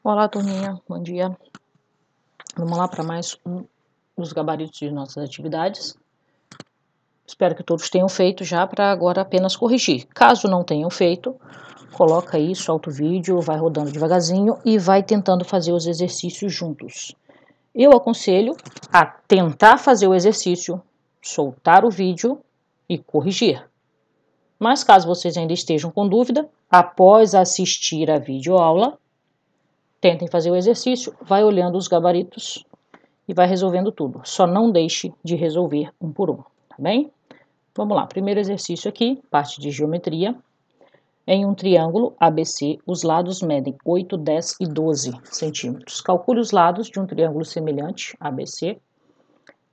Olá, turminha, bom dia. Vamos lá para mais um dos gabaritos de nossas atividades. Espero que todos tenham feito já, para agora apenas corrigir. Caso não tenham feito, coloca aí, solta o vídeo, vai rodando devagarzinho e vai tentando fazer os exercícios juntos. Eu aconselho a tentar fazer o exercício, soltar o vídeo e corrigir. Mas caso vocês ainda estejam com dúvida, após assistir a videoaula, tentem fazer o exercício, vai olhando os gabaritos e vai resolvendo tudo. Só não deixe de resolver um por um, tá bem? Vamos lá, primeiro exercício aqui, parte de geometria. Em um triângulo ABC, os lados medem 8, 10 e 12 centímetros. Calcule os lados de um triângulo semelhante, ABC,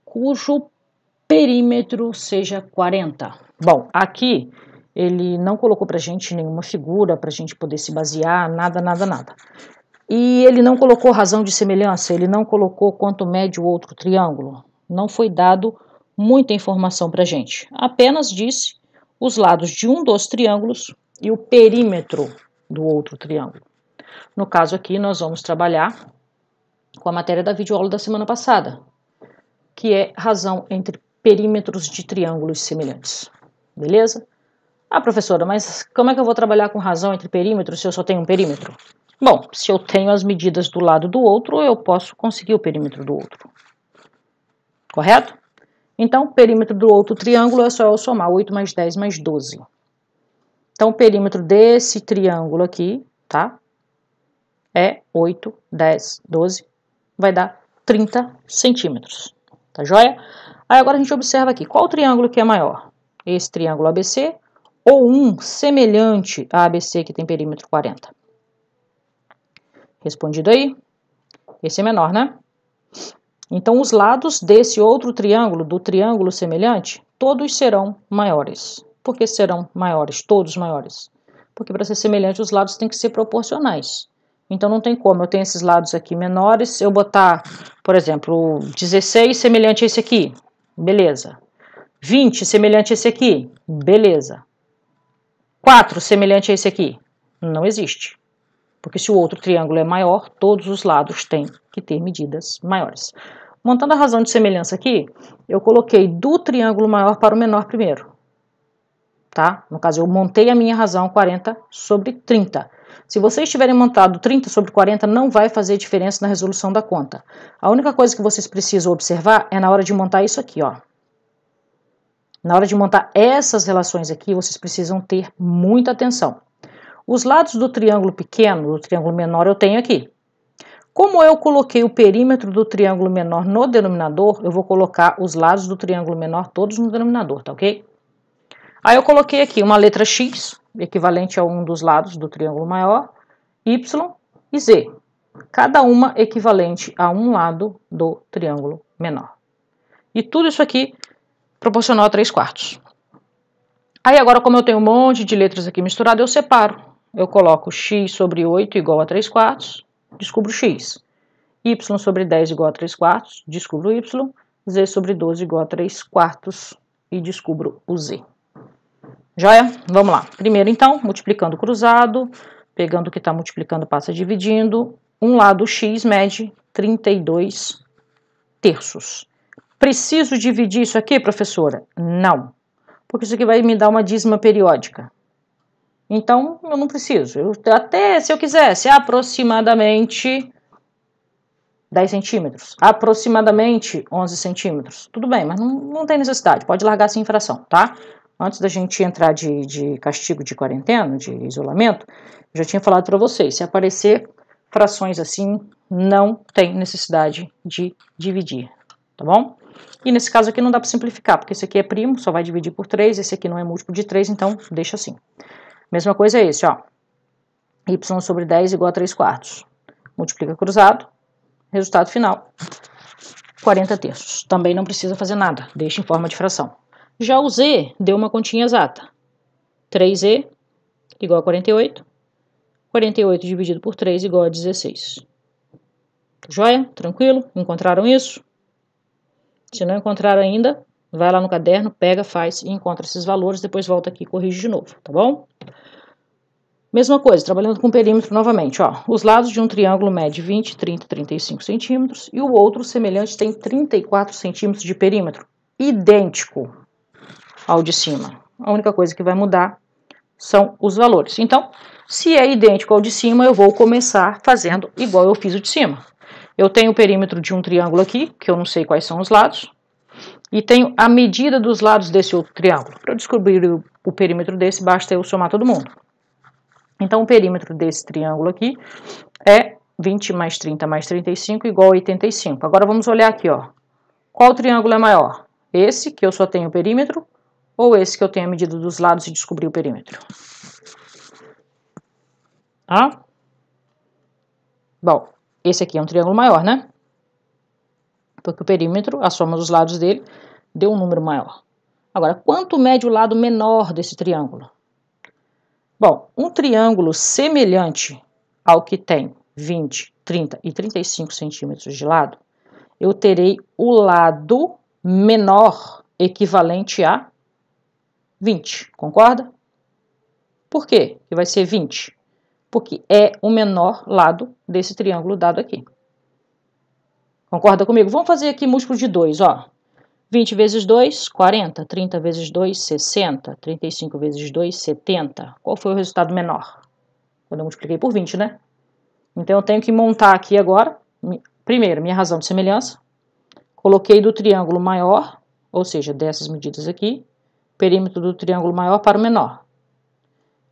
cujo perímetro seja 40. Bom, aqui ele não colocou pra gente nenhuma figura pra gente poder se basear, nada. E ele não colocou razão de semelhança, ele não colocou quanto mede o outro triângulo. Não foi dado muita informação para a gente. Apenas disse os lados de um dos triângulos e o perímetro do outro triângulo. No caso aqui, nós vamos trabalhar com a matéria da videoaula da semana passada, que é razão entre perímetros de triângulos semelhantes. Beleza? Ah, professora, mas como é que eu vou trabalhar com razão entre perímetros se eu só tenho um perímetro? Bom, se eu tenho as medidas do lado do outro, eu posso conseguir o perímetro do outro. Correto? Então, o perímetro do outro triângulo é só eu somar 8 mais 10 mais 12. Então, o perímetro desse triângulo aqui, tá? É 8, 10, 12, vai dar 30 centímetros. Tá joia? Aí agora a gente observa aqui, qual triângulo que é maior? Esse triângulo ABC ou um semelhante a ABC que tem perímetro 40? Respondido aí? Esse é menor, né? Então, os lados desse outro triângulo, do triângulo semelhante, todos serão maiores. Por que serão maiores? Todos maiores. Porque para ser semelhante, os lados têm que ser proporcionais. Então, não tem como eu tenho esses lados aqui menores, eu botar, por exemplo, 16 semelhante a esse aqui, beleza. 20 semelhante a esse aqui, beleza. 4 semelhante a esse aqui, não existe. Porque se o outro triângulo é maior, todos os lados têm que ter medidas maiores. Montando a razão de semelhança aqui, eu coloquei do triângulo maior para o menor primeiro. Tá? No caso, eu montei a minha razão 40 sobre 30. Se vocês tiverem montado 30 sobre 40, não vai fazer diferença na resolução da conta. A única coisa que vocês precisam observar é na hora de montar isso aqui, ó. Na hora de montar essas relações aqui, vocês precisam ter muita atenção. Os lados do triângulo pequeno, do triângulo menor, eu tenho aqui. Como eu coloquei o perímetro do triângulo menor no denominador, eu vou colocar os lados do triângulo menor todos no denominador, tá ok? Aí eu coloquei aqui uma letra X, equivalente a um dos lados do triângulo maior, Y e Z, cada uma equivalente a um lado do triângulo menor. E tudo isso aqui proporcional a 3/4. Aí agora, como eu tenho um monte de letras aqui misturadas, eu separo. Eu coloco x sobre 8 igual a 3/4, descubro x. Y sobre 10 igual a 3/4, descubro y. Z sobre 12 igual a 3/4 e descubro o z. Joia? Vamos lá. Primeiro, então, multiplicando cruzado, pegando o que está multiplicando, passa dividindo. Um lado x mede 32 terços. Preciso dividir isso aqui, professora? Não. Porque isso aqui vai me dar uma dízima periódica. Então, eu não preciso. Até se eu quisesse, aproximadamente 10 centímetros, aproximadamente 11 centímetros. Tudo bem, mas não tem necessidade, pode largar sem fração, tá? Antes da gente entrar de castigo de quarentena, de isolamento, eu já tinha falado para vocês, se aparecer frações assim, não tem necessidade de dividir, tá bom? E nesse caso aqui não dá para simplificar, porque esse aqui é primo, só vai dividir por 3, esse aqui não é múltiplo de 3, então deixa assim. Mesma coisa é esse, ó. Y sobre 10 igual a 3/4. Multiplica cruzado, resultado final, 40 terços. Também não precisa fazer nada, deixa em forma de fração. Já o Z deu uma continha exata. 3Z igual a 48. 48 dividido por 3 igual a 16. Joia? Tranquilo? Encontraram isso? Se não encontraram ainda, vai lá no caderno, pega, faz e encontra esses valores, depois volta aqui e corrige de novo, tá bom? Mesma coisa, trabalhando com perímetro novamente, ó. Os lados de um triângulo medem 20, 30, 35 centímetros e o outro semelhante tem 34 centímetros de perímetro, idêntico ao de cima. A única coisa que vai mudar são os valores. Então, se é idêntico ao de cima, eu vou começar fazendo igual eu fiz o de cima. Eu tenho o perímetro de um triângulo aqui, que eu não sei quais são os lados, e tenho a medida dos lados desse outro triângulo. Para eu descobrir o perímetro desse, basta eu somar todo mundo. Então, o perímetro desse triângulo aqui é 20 mais 30 mais 35 igual a 85. Agora, vamos olhar aqui, ó. Qual triângulo é maior? Esse, que eu só tenho o perímetro, ou esse que eu tenho a medida dos lados e descobri o perímetro? Ah? Bom, esse aqui é um triângulo maior, né? Porque o perímetro, a soma dos lados dele, deu um número maior. Agora, quanto mede o lado menor desse triângulo? Bom, um triângulo semelhante ao que tem 20, 30 e 35 centímetros de lado, eu terei o lado menor equivalente a 20, concorda? Por quê que vai ser 20? Porque é o menor lado desse triângulo dado aqui. Concorda comigo? Vamos fazer aqui múltiplo de 2, ó. 20 vezes 2, 40. 30 vezes 2, 60. 35 vezes 2, 70. Qual foi o resultado menor? Quando eu multipliquei por 20, né? Então, eu tenho que montar aqui agora, primeiro, minha razão de semelhança. Coloquei do triângulo maior, ou seja, dessas medidas aqui, perímetro do triângulo maior para o menor.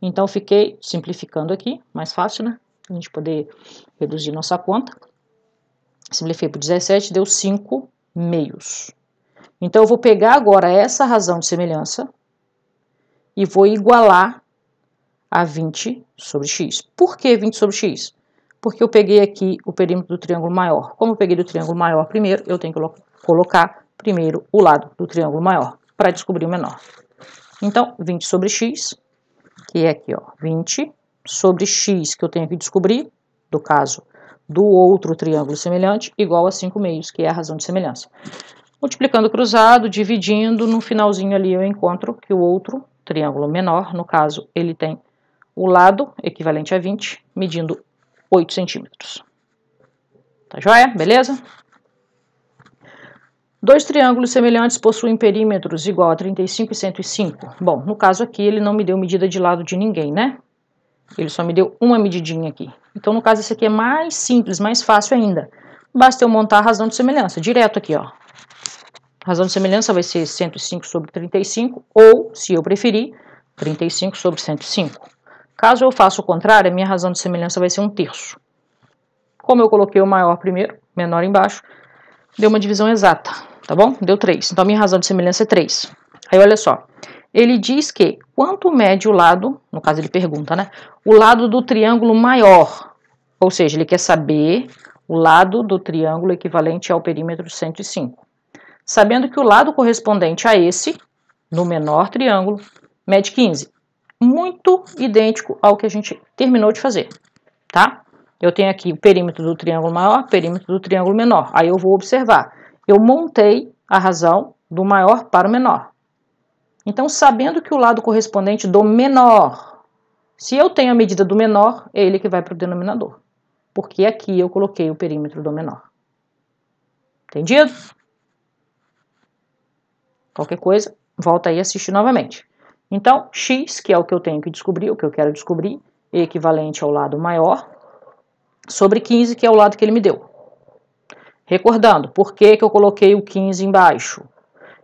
Então, fiquei simplificando aqui, mais fácil, né? A gente poder reduzir nossa conta. Simplifiquei por 17, deu 5 meios. Então, eu vou pegar agora essa razão de semelhança e vou igualar a 20 sobre x. Por que 20 sobre x? Porque eu peguei aqui o perímetro do triângulo maior. Como eu peguei do triângulo maior primeiro, eu tenho que colocar primeiro o lado do triângulo maior para descobrir o menor. Então, 20 sobre x, que é aqui, ó, 20 sobre x que eu tenho que descobrir, do caso do outro triângulo semelhante, igual a 5 meios, que é a razão de semelhança. Multiplicando cruzado, dividindo, no finalzinho ali eu encontro que o outro triângulo menor, no caso, ele tem o lado equivalente a 20, medindo 8 centímetros. Tá joia? Beleza? Dois triângulos semelhantes possuem perímetros igual a 35 e 105. Bom, no caso aqui, ele não me deu medida de lado de ninguém, né? Ele só me deu uma medidinha aqui. Então, no caso, esse aqui é mais simples, mais fácil ainda. Basta eu montar a razão de semelhança, direto aqui, ó. A razão de semelhança vai ser 105 sobre 35, ou, se eu preferir, 35 sobre 105. Caso eu faça o contrário, a minha razão de semelhança vai ser 1/3. Como eu coloquei o maior primeiro, menor embaixo, deu uma divisão exata, tá bom? Deu 3. Então, a minha razão de semelhança é 3. Aí, olha só. Ele diz que quanto mede o lado, no caso ele pergunta, né? O lado do triângulo maior. Ou seja, ele quer saber o lado do triângulo equivalente ao perímetro 105. Sabendo que o lado correspondente a esse, no menor triângulo, mede 15. Muito idêntico ao que a gente terminou de fazer, tá? Eu tenho aqui o perímetro do triângulo maior, perímetro do triângulo menor. Aí eu vou observar. Eu montei a razão do maior para o menor. Então, sabendo que o lado correspondente do menor, se eu tenho a medida do menor, é ele que vai para o denominador. Porque aqui eu coloquei o perímetro do menor. Entendido? Qualquer coisa, volta aí e assiste novamente. Então, x, que é o que eu tenho que descobrir, o que eu quero descobrir, é equivalente ao lado maior, sobre 15, que é o lado que ele me deu. Recordando, por que eu coloquei o 15 embaixo?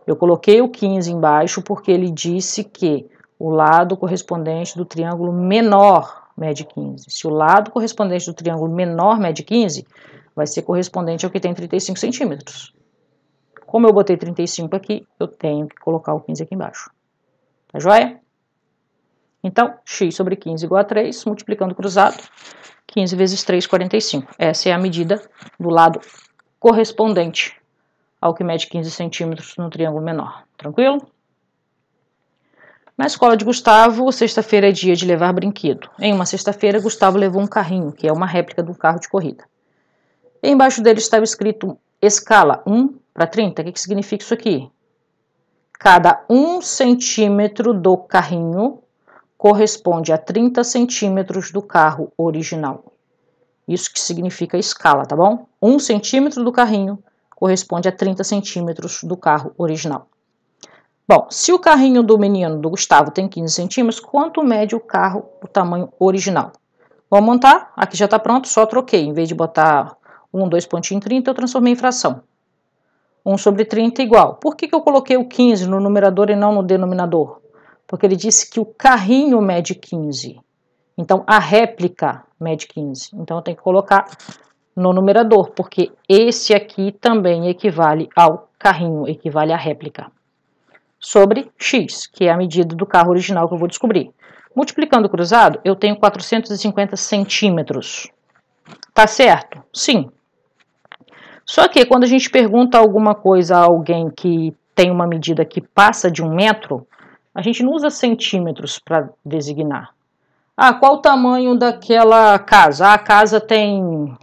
Eu coloquei o 15 embaixo porque ele disse que o lado correspondente do triângulo menor mede 15. Se o lado correspondente do triângulo menor mede 15, vai ser correspondente ao que tem 35 centímetros. Como eu botei 35 aqui, eu tenho que colocar o 15 aqui embaixo. Tá joia? Então, x sobre 15 igual a 3, multiplicando cruzado, 15 vezes 3, 45. Essa é a medida do lado correspondente ao que mede 15 centímetros no triângulo menor. Tranquilo? Na escola de Gustavo, sexta-feira é dia de levar brinquedo. Em uma sexta-feira, Gustavo levou um carrinho, que é uma réplica de um carro de corrida. E embaixo dele estava escrito escala 1 para 30. O que significa isso aqui? Cada 1 centímetro do carrinho corresponde a 30 centímetros do carro original. Isso que significa escala, tá bom? 1 centímetro do carrinho corresponde a 30 centímetros do carro original. Bom, se o carrinho do menino, do Gustavo, tem 15 centímetros, quanto mede o carro, o tamanho original? Vamos montar? Aqui já está pronto, só troquei. Em vez de botar 2 pontinhos 30, eu transformei em fração. 1 sobre 30 igual. Por que eu coloquei o 15 no numerador e não no denominador? Porque ele disse que o carrinho mede 15. Então, a réplica mede 15. Então, eu tenho que colocar no numerador, porque esse aqui também equivale ao carrinho, equivale à réplica. Sobre x, que é a medida do carro original que eu vou descobrir. Multiplicando cruzado, eu tenho 450 centímetros. Tá certo? Sim. Só que quando a gente pergunta alguma coisa a alguém que tem uma medida que passa de 1 metro, a gente não usa centímetros para designar. Ah, qual o tamanho daquela casa? Ah, a casa tem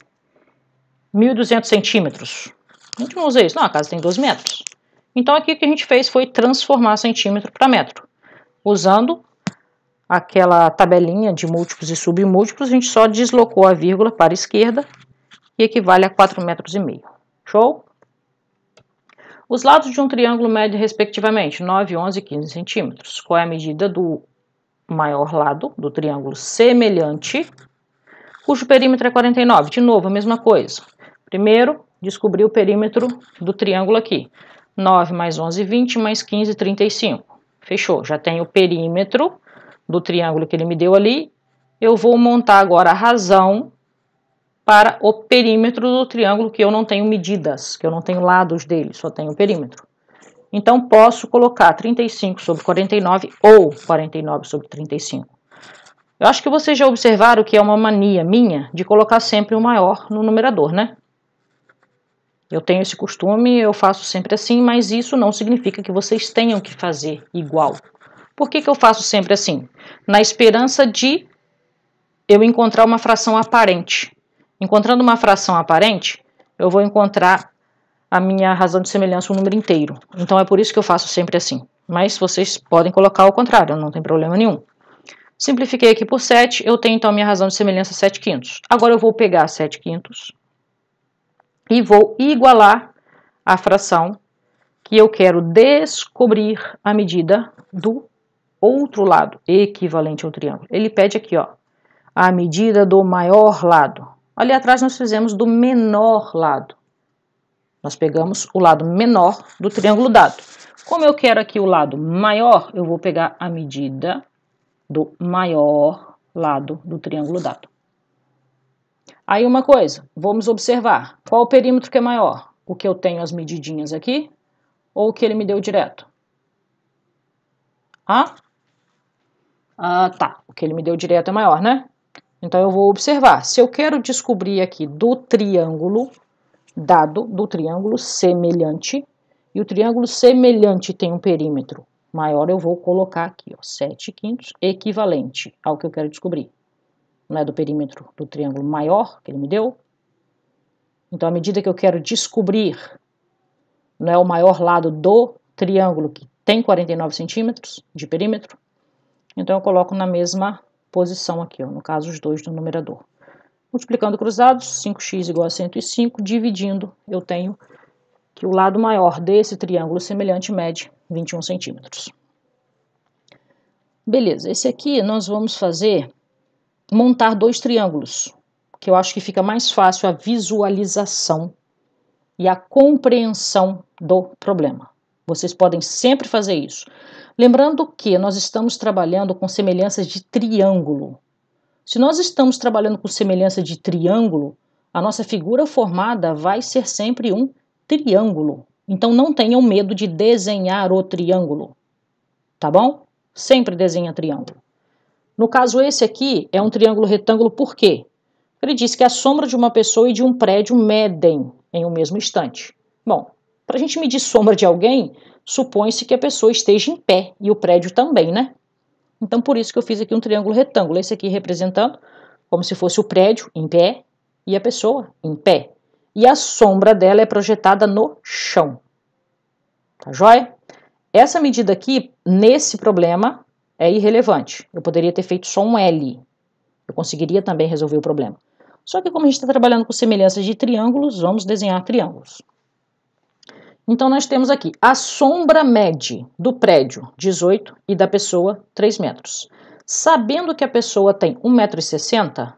1.200 centímetros. A gente não usa isso. Não, a casa tem 2 metros. Então, aqui o que a gente fez foi transformar centímetro para metro. Usando aquela tabelinha de múltiplos e submúltiplos, a gente só deslocou a vírgula para a esquerda, que equivale a 4,5 metros. Show? Os lados de um triângulo medem, respectivamente, 9, 11 e 15 centímetros. Qual é a medida do maior lado do triângulo semelhante, cujo perímetro é 49? De novo, a mesma coisa. Primeiro, descobri o perímetro do triângulo aqui. 9 mais 11, 20, mais 15, 35. Fechou, já tenho o perímetro do triângulo que ele me deu ali. Eu vou montar agora a razão para o perímetro do triângulo que eu não tenho medidas, que eu não tenho lados dele, só tenho o perímetro. Então, posso colocar 35 sobre 49 ou 49 sobre 35. Eu acho que vocês já observaram que é uma mania minha de colocar sempre o maior no numerador, né? Eu tenho esse costume, eu faço sempre assim, mas isso não significa que vocês tenham que fazer igual. Por que eu faço sempre assim? Na esperança de eu encontrar uma fração aparente. Encontrando uma fração aparente, eu vou encontrar a minha razão de semelhança, um número inteiro. Então, é por isso que eu faço sempre assim. Mas vocês podem colocar ao contrário, não tem problema nenhum. Simplifiquei aqui por 7, eu tenho então a minha razão de semelhança 7/5. Agora eu vou pegar 7/5 e vou igualar a fração que eu quero descobrir a medida do outro lado, equivalente ao triângulo. Ele pede aqui, ó, a medida do maior lado. Ali atrás nós fizemos do menor lado. Nós pegamos o lado menor do triângulo dado. Como eu quero aqui o lado maior, eu vou pegar a medida do maior lado do triângulo dado. Aí uma coisa, vamos observar. Qual o perímetro que é maior? O que eu tenho as medidinhas aqui ou o que ele me deu direto? Tá. O que ele me deu direto é maior, né? Então eu vou observar. Se eu quero descobrir aqui do triângulo dado, do triângulo semelhante, e o triângulo semelhante tem um perímetro maior, eu vou colocar aqui, ó, 7/5 equivalente ao que eu quero descobrir. Não é do perímetro do triângulo maior que ele me deu? Então, a medida que eu quero descobrir não é o maior lado do triângulo, que tem 49 centímetros de perímetro. Então, eu coloco na mesma posição aqui, ó, no caso, os dois do numerador. Multiplicando cruzados, 5x igual a 105, dividindo, eu tenho que o lado maior desse triângulo semelhante mede 21 centímetros. Beleza, esse aqui nós vamos fazer montar dois triângulos, que eu acho que fica mais fácil a visualização e a compreensão do problema. Vocês podem sempre fazer isso. Lembrando que nós estamos trabalhando com semelhanças de triângulo. Se nós estamos trabalhando com semelhança de triângulo, a nossa figura formada vai ser sempre um triângulo. Então, não tenham medo de desenhar o triângulo, tá bom? Sempre desenha triângulo. No caso, esse aqui é um triângulo retângulo, por quê? Ele diz que a sombra de uma pessoa e de um prédio medem em um mesmo instante. Bom, para a gente medir sombra de alguém, supõe-se que a pessoa esteja em pé e o prédio também, né? Então, por isso que eu fiz aqui um triângulo retângulo. Esse aqui representando como se fosse o prédio em pé e a pessoa em pé. E a sombra dela é projetada no chão. Tá joia? Essa medida aqui, nesse problema, é irrelevante. Eu poderia ter feito só um L. Eu conseguiria também resolver o problema. Só que como a gente está trabalhando com semelhanças de triângulos, vamos desenhar triângulos. Então, nós temos aqui a sombra mede do prédio 18 e da pessoa 3 metros. Sabendo que a pessoa tem 1,60 m,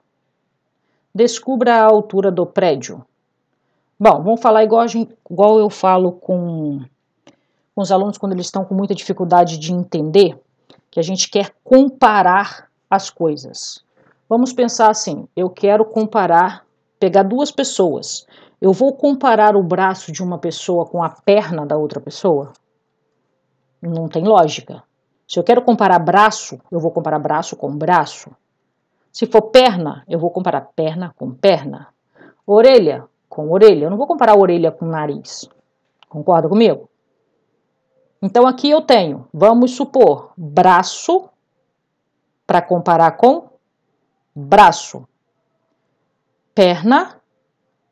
descubra a altura do prédio. Bom, vamos falar igual eu falo com os alunos quando eles estão com muita dificuldade de entender, que a gente quer comparar as coisas. Vamos pensar assim, eu quero pegar duas pessoas. Eu vou comparar o braço de uma pessoa com a perna da outra pessoa? Não tem lógica. Se eu quero comparar braço, eu vou comparar braço com braço. Se for perna, eu vou comparar perna com perna. Orelha com orelha. Eu não vou comparar orelha com nariz. Concorda comigo? Então aqui eu tenho, vamos supor, braço para comparar com braço. Perna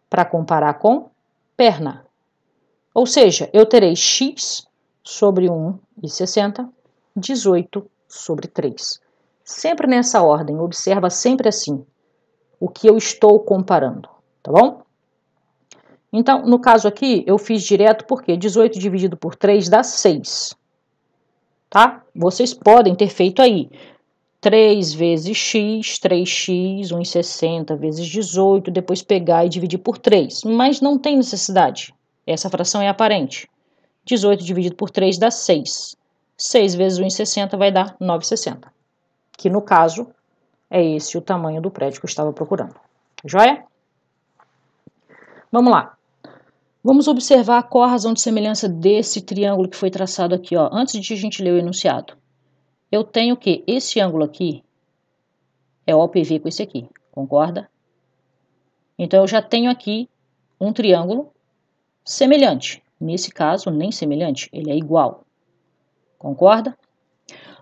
para comparar com perna. Ou seja, eu terei x sobre 1,60, 18 sobre 3. Sempre nessa ordem, observa sempre assim, o que eu estou comparando, tá bom? Então, no caso aqui, eu fiz direto porque 18 dividido por 3 dá 6, tá? Vocês podem ter feito aí 3 vezes x, 3x, 1,60 vezes 18, depois pegar e dividir por 3, mas não tem necessidade. Essa fração é aparente. 18 dividido por 3 dá 6. 6 vezes 1,60 vai dar 9,60. Que no caso, é esse o tamanho do prédio que eu estava procurando. Joia? Vamos lá. Vamos observar qual a razão de semelhança desse triângulo que foi traçado aqui, ó, antes de a gente ler o enunciado. Eu tenho que esse ângulo aqui é OPV com esse aqui, concorda? Então, eu já tenho aqui um triângulo semelhante. Nesse caso, nem semelhante, ele é igual. Concorda?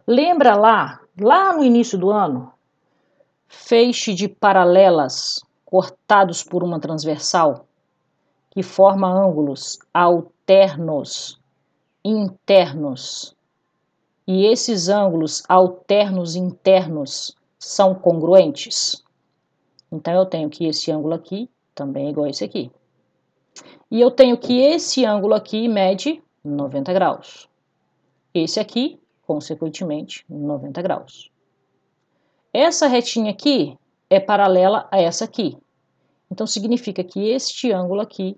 Lembra lá no início do ano, feixe de paralelas cortados por uma transversal que forma ângulos alternos internos. E esses ângulos alternos internos são congruentes. Então, eu tenho que esse ângulo aqui também é igual a esse aqui. E eu tenho que esse ângulo aqui mede 90 graus. Esse aqui, consequentemente, 90 graus. Essa retinha aqui é paralela a essa aqui. Então, significa que este ângulo aqui,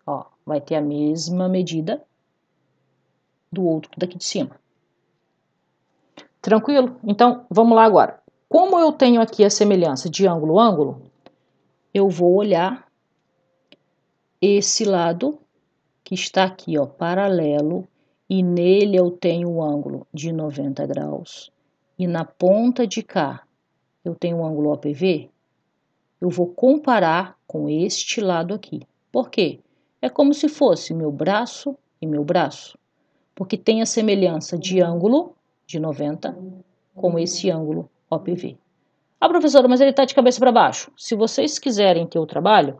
ó, vai ter a mesma medida do outro daqui de cima. Tranquilo? Então, vamos lá agora. Como eu tenho aqui a semelhança de ângulo-ângulo, eu vou olhar esse lado que está aqui, ó, paralelo, e nele eu tenho o ângulo de 90 graus. E na ponta de cá eu tenho o ângulo OPV, eu vou comparar com este lado aqui. Por quê? É como se fosse meu braço e meu braço, porque tem a semelhança de ângulo de 90 com esse ângulo OPV. Ah, professora, mas ele está de cabeça para baixo. Se vocês quiserem ter o trabalho,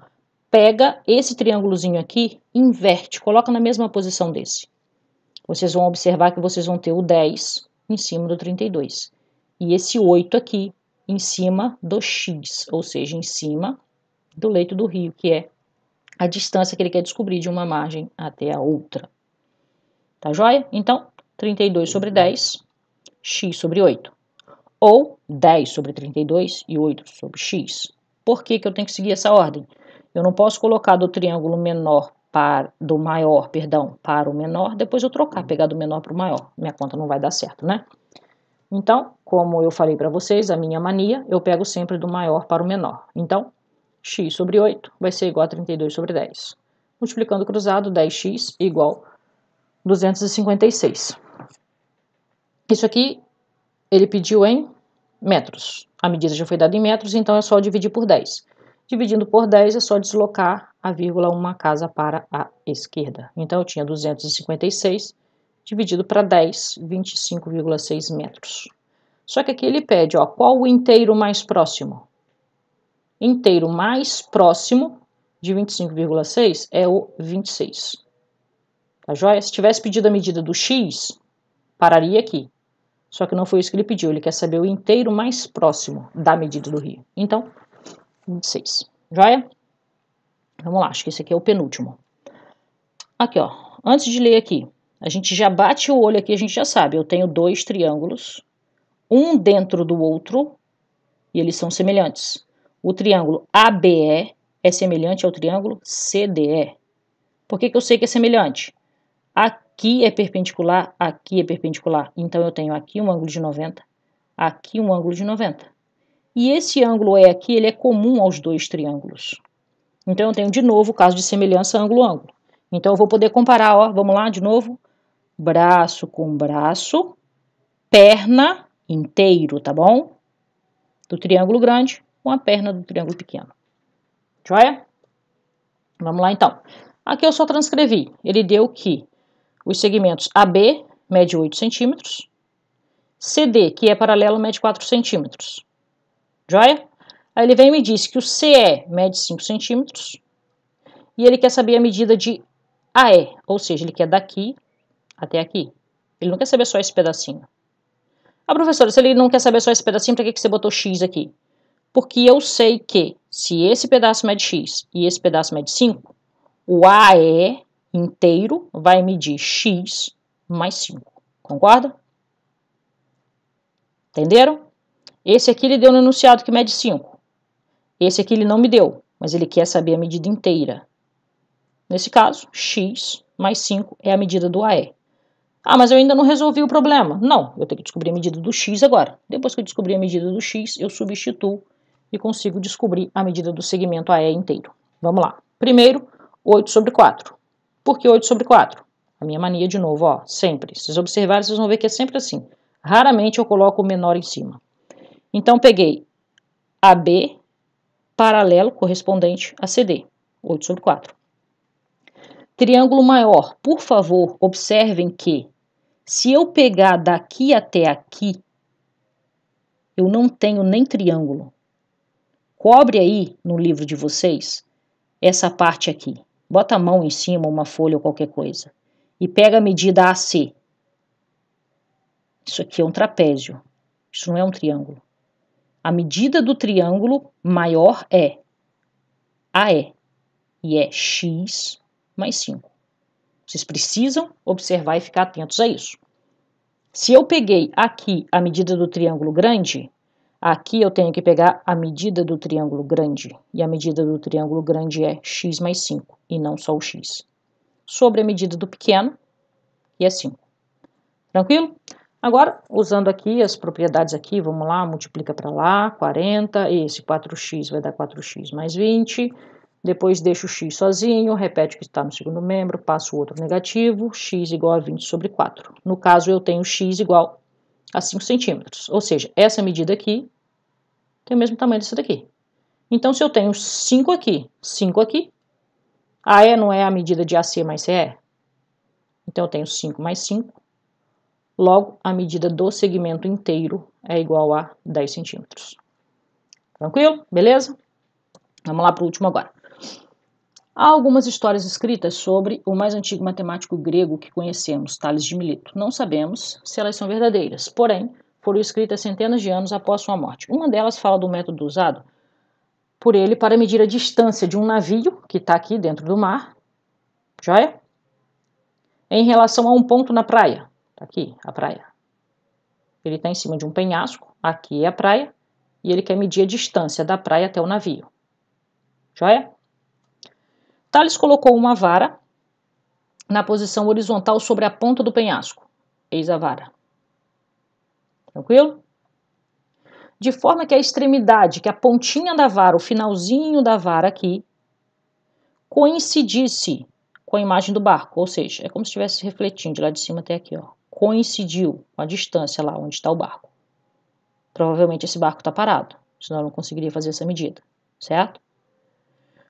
pega esse triângulozinho aqui, inverte, coloca na mesma posição desse. Vocês vão observar que vocês vão ter o 10 em cima do 32. E esse 8 aqui em cima do x, ou seja, em cima do leito do rio, que é a distância que ele quer descobrir de uma margem até a outra. Tá joia? Então, 32 sobre 10, x sobre 8. Ou 10 sobre 32 e 8 sobre x. Por que eu tenho que seguir essa ordem? Eu não posso colocar do triângulo menor do maior, para o menor, depois eu trocar, pegar do menor para o maior. Minha conta não vai dar certo, né? Então, como eu falei para vocês, a minha mania, eu pego sempre do maior para o menor. Então, x sobre 8 vai ser igual a 32 sobre 10. Multiplicando cruzado, 10x igual a 256. Isso aqui, ele pediu em metros. A medida já foi dada em metros, então é só dividir por 10. Dividindo por 10 é só deslocar a vírgula uma casa para a esquerda. Então, eu tinha 256 dividido para 10, 25,6 metros. Só que aqui ele pede, ó, qual o inteiro mais próximo? Inteiro mais próximo de 25,6 é o 26. Tá joia? Se tivesse pedido a medida do x, pararia aqui. Só que não foi isso que ele pediu, ele quer saber o inteiro mais próximo da medida do rio. Então, 26. Joia? Vamos lá, acho que esse aqui é o penúltimo. Aqui, ó. Antes de ler aqui, a gente já bate o olho aqui, a gente já sabe. Eu tenho dois triângulos, um dentro do outro, e eles são semelhantes. O triângulo ABE é semelhante ao triângulo CDE. Por que eu sei que é semelhante? Aqui é perpendicular, aqui é perpendicular. Então, eu tenho aqui um ângulo de 90, aqui um ângulo de 90. E esse ângulo E aqui, ele é comum aos dois triângulos. Então, eu tenho de novo o caso de semelhança ângulo-ângulo. Então, eu vou poder comparar, ó, vamos lá, de novo. Braço com braço, perna inteiro, tá bom? Do triângulo grande com a perna do triângulo pequeno. Joia? Vamos lá, então. Aqui eu só transcrevi. Ele deu que os segmentos AB mede 8 centímetros, CD, que é paralelo, mede 4 centímetros. Joia? Aí ele vem e me disse que o CE mede 5 centímetros e ele quer saber a medida de AE, ou seja, ele quer daqui até aqui. Ele não quer saber só esse pedacinho. Ah, professora, se ele não quer saber só esse pedacinho, para que você botou X aqui? Porque eu sei que se esse pedaço mede X e esse pedaço mede 5, o AE inteiro vai medir X mais 5. Concorda? Entenderam? Esse aqui ele deu no enunciado que mede 5. Esse aqui ele não me deu, mas ele quer saber a medida inteira. Nesse caso, X mais 5 é a medida do AE. Ah, mas eu ainda não resolvi o problema. Não, eu tenho que descobrir a medida do X agora. Depois que eu descobrir a medida do X, eu substituo e consigo descobrir a medida do segmento AE inteiro. Vamos lá. Primeiro, 8 sobre 4. Por que 8 sobre 4? A minha mania de novo, ó, sempre. Se vocês observarem, vocês vão ver que é sempre assim. Raramente eu coloco o menor em cima. Então, peguei AB paralelo correspondente a CD. 8 sobre 4. Triângulo maior. Por favor, observem que se eu pegar daqui até aqui, eu não tenho nem triângulo. Cobre aí no livro de vocês essa parte aqui. Bota a mão em cima, uma folha ou qualquer coisa. E pega a medida AC. Isso aqui é um trapézio. Isso não é um triângulo. A medida do triângulo maior é AE. E é X mais 5. Vocês precisam observar e ficar atentos a isso. Se eu peguei aqui a medida do triângulo grande, aqui eu tenho que pegar a medida do triângulo grande. E a medida do triângulo grande é X mais 5, e não só o X. Sobre a medida do pequeno, e é 5. Tranquilo? Agora, usando aqui as propriedades aqui, vamos lá, multiplica para lá, 40, esse 4x vai dar 4x mais 20, depois deixa o x sozinho, repete o que está no segundo membro, passa o outro negativo, x igual a 20 sobre 4. No caso, eu tenho x igual a 5 centímetros, ou seja, essa medida aqui tem o mesmo tamanho dessa daqui. Então, se eu tenho 5 aqui, AE não é a medida de AC mais CE? Então, eu tenho 5 mais 5. Logo, a medida do segmento inteiro é igual a 10 centímetros. Tranquilo? Beleza? Vamos lá para o último agora. Há algumas histórias escritas sobre o mais antigo matemático grego que conhecemos, Tales de Mileto. Não sabemos se elas são verdadeiras, porém, foram escritas centenas de anos após sua morte. Uma delas fala do método usado por ele para medir a distância de um navio, que está aqui dentro do mar, joia? Em relação a um ponto na praia. Aqui, a praia. Ele está em cima de um penhasco, aqui é a praia, e ele quer medir a distância da praia até o navio. Joia? Tales colocou uma vara na posição horizontal sobre a ponta do penhasco. Eis a vara. Tranquilo? De forma que a extremidade, que a pontinha da vara, o finalzinho da vara aqui, coincidisse com a imagem do barco, ou seja, é como se estivesse refletindo de lá de cima até aqui, ó. Coincidiu com a distância lá onde está o barco. Provavelmente esse barco está parado, senão eu não conseguiria fazer essa medida, certo?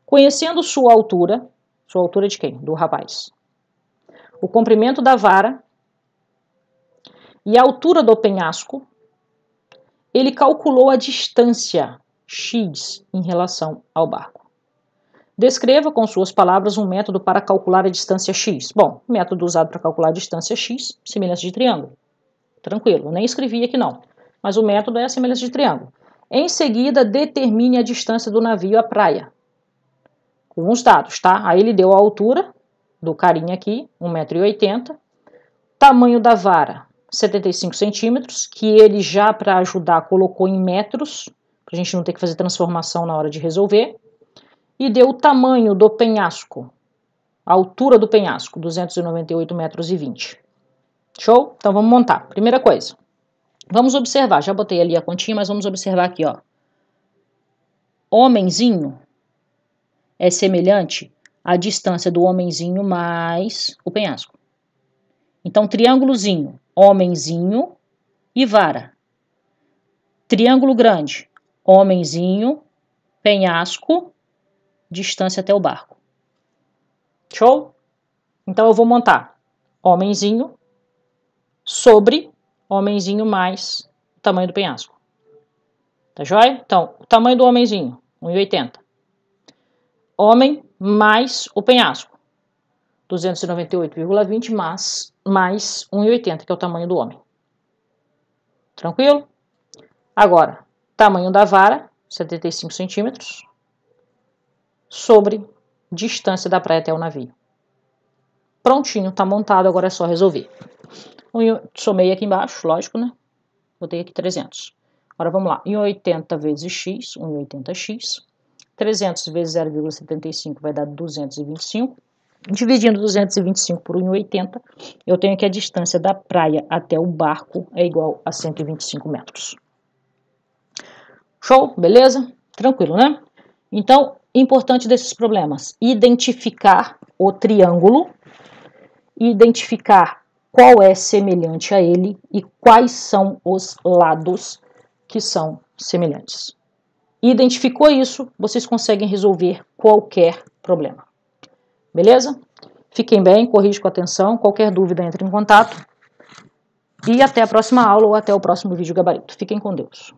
Conhecendo sua altura de quem? Do rapaz. O comprimento da vara e a altura do penhasco, ele calculou a distância x em relação ao barco. Descreva com suas palavras um método para calcular a distância x. Bom, método usado para calcular a distância x, semelhança de triângulo. Tranquilo, eu nem escrevi aqui não. Mas o método é a semelhança de triângulo. Em seguida, determine a distância do navio à praia. Com os dados, tá? Aí ele deu a altura do carinha aqui, 1,80 m. Tamanho da vara, 75 centímetros, que ele já, para ajudar, colocou em metros, para a gente não ter que fazer transformação na hora de resolver. E deu o tamanho do penhasco, a altura do penhasco, 298,20 metros. Show? Então vamos montar. Primeira coisa, vamos observar, já botei ali a continha, mas vamos observar aqui, ó. Homenzinho é semelhante à distância do homenzinho mais o penhasco. Então, triângulozinho, homenzinho e vara. Triângulo grande, homenzinho, penhasco, distância até o barco. Show? Então, eu vou montar homenzinho sobre homenzinho mais o tamanho do penhasco. Tá joia? Então, o tamanho do homenzinho, 1,80 m. Homem mais o penhasco, 298,20 mais 1,80 m, que é o tamanho do homem. Tranquilo? Agora, tamanho da vara, 75 centímetros, sobre distância da praia até o navio. Prontinho, tá montado, agora é só resolver. Somei aqui embaixo, lógico, né? Botei aqui 300. Agora vamos lá, 1,80 vezes x, 1,80x. 300 vezes 0,75 vai dar 225. Dividindo 225 por 1,80, eu tenho que a distância da praia até o barco é igual a 125 metros. Show? Beleza? Tranquilo, né? Então, importante desses problemas, identificar o triângulo, identificar qual é semelhante a ele e quais são os lados que são semelhantes. Identificou isso, vocês conseguem resolver qualquer problema. Beleza? Fiquem bem, corrige com atenção. Qualquer dúvida, entre em contato. E até a próxima aula ou até o próximo vídeo gabarito. Fiquem com Deus.